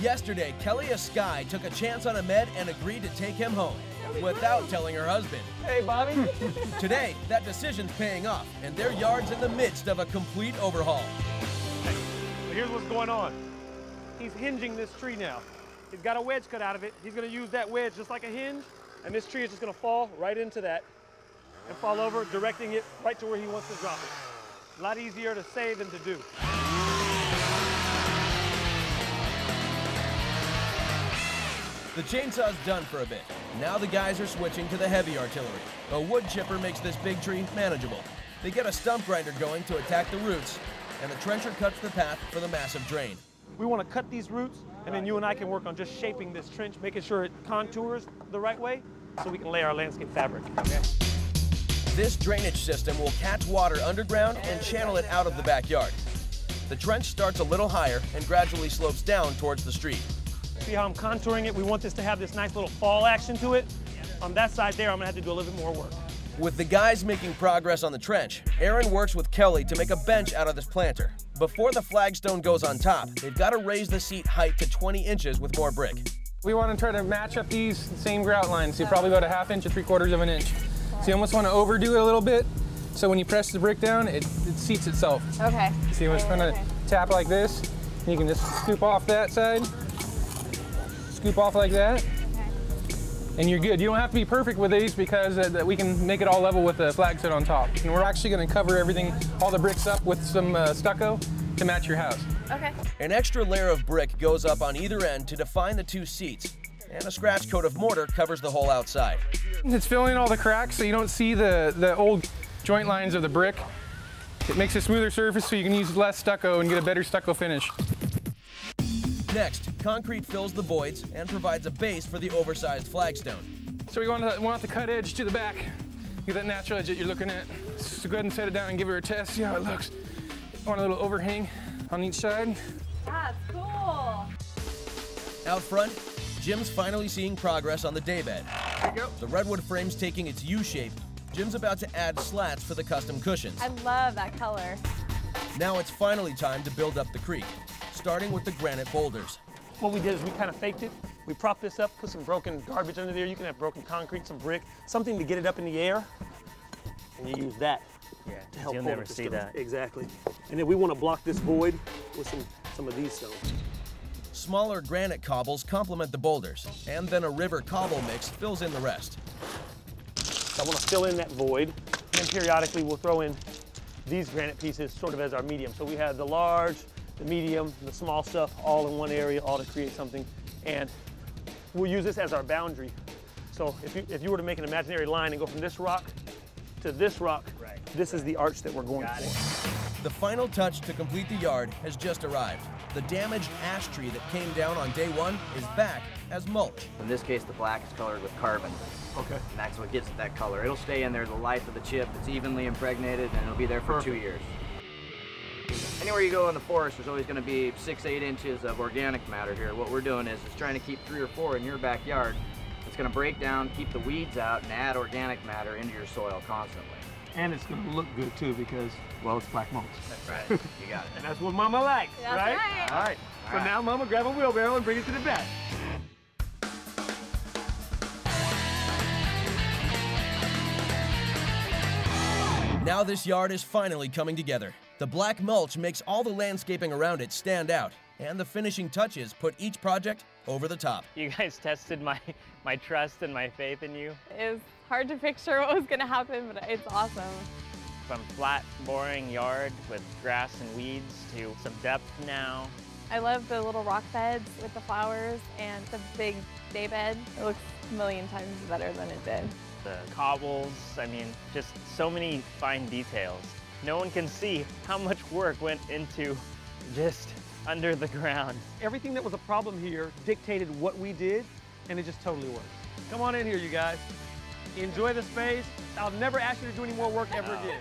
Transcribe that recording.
Yesterday, Kelly Askai took a chance on Ahmed and agreed to take him home without telling her husband. Hey, Bobby. Today, that decision's paying off, and their yard's in the midst of a complete overhaul. Hey, so here's what's going on. He's hinging this tree now. He's got a wedge cut out of it. He's gonna use that wedge just like a hinge, and this tree is just gonna fall right into that and fall over, directing it right to where he wants to drop it. A lot easier to say than to do. The chainsaw's done for a bit. Now the guys are switching to the heavy artillery. A wood chipper makes this big tree manageable. They get a stump grinder going to attack the roots, and the trencher cuts the path for the massive drain. We want to cut these roots, and then you and I can work on just shaping this trench, making sure it contours the right way, so we can lay our landscape fabric. Okay. This drainage system will catch water underground and channel it out of the backyard. The trench starts a little higher and gradually slopes down towards the street. See how I'm contouring it? We want this to have this nice little fall action to it. On that side there, I'm gonna have to do a little bit more work. With the guys making progress on the trench, Aaron works with Kelly to make a bench out of this planter. Before the flagstone goes on top, they've got to raise the seat height to 20 inches with more brick. We want to try to match up these same grout lines, so probably about a ½ inch to 3/4 of an inch. So you almost want to overdo it a little bit, so when you press the brick down, it seats itself. Okay. So you just kind of tap like this, and you can just scoop off that side, scoop off like that, and you're good. You don't have to be perfect with these because we can make it all level with the flagstone on top. And we're actually going to cover everything, all the bricks up with some stucco to match your house. Okay. An extra layer of brick goes up on either end to define the two seats, and a scratch coat of mortar covers the whole outside. It's filling all the cracks so you don't see the old joint lines of the brick. It makes a smoother surface so you can use less stucco and get a better stucco finish. Next, concrete fills the voids and provides a base for the oversized flagstone. So we want the cut edge to the back. Get that natural edge that you're looking at. So go ahead and set it down and give her a test, see how it looks. Want a little overhang on each side. That's cool. Out front, Jim's finally seeing progress on the daybed. There you go. The redwood frame's taking its U shape. Jim's about to add slats for the custom cushions. I love that color. Now it's finally time to build up the creek, starting with the granite boulders. What we did is we kind of faked it. We propped this up, put some broken garbage under there. You can have broken concrete, some brick, something to get it up in the air. And you use that to help you'll hold never it see together. that. Exactly. And then we want to block this void with some of these stones. Smaller granite cobbles complement the boulders, and then a river cobble mix fills in the rest. So I want to fill in that void, and then periodically we'll throw in these granite pieces sort of as our medium. So we have the large, the medium, the small stuff all in one area, all to create something. And we'll use this as our boundary. So if you were to make an imaginary line and go from this rock to this rock, this is the arch that we're going for. The final touch to complete the yard has just arrived. The damaged ash tree that came down on day one is back as mulch. In this case, the black is colored with carbon. Okay. And that's what gives it that color. It'll stay in there the life of the chip. It's evenly impregnated, and it'll be there for 2 years. Anywhere you go in the forest, there's always going to be 6-8 inches of organic matter here. What we're doing is trying to keep 3 or 4 in your backyard. It's going to break down, keep the weeds out, and add organic matter into your soil constantly. And it's going to look good too because, well, it's black mulch. That's right. You got it. And that's what Mama likes, That's right? All right. So now Mama, grab a wheelbarrow and bring it to the back. Now this yard is finally coming together. The black mulch makes all the landscaping around it stand out, and the finishing touches put each project over the top. You guys tested my trust and my faith in you. It was hard to picture what was going to happen, but it's awesome. From flat, boring yard with grass and weeds to some depth now. I love the little rock beds with the flowers and the big day bed. It looks a million times better than it did. The cobbles, I mean, just so many fine details. No one can see how much work went into just under the ground. Everything that was a problem here dictated what we did, and it just totally worked. Come on in here, you guys. Enjoy the space. I'll never ask you to do any more work ever again.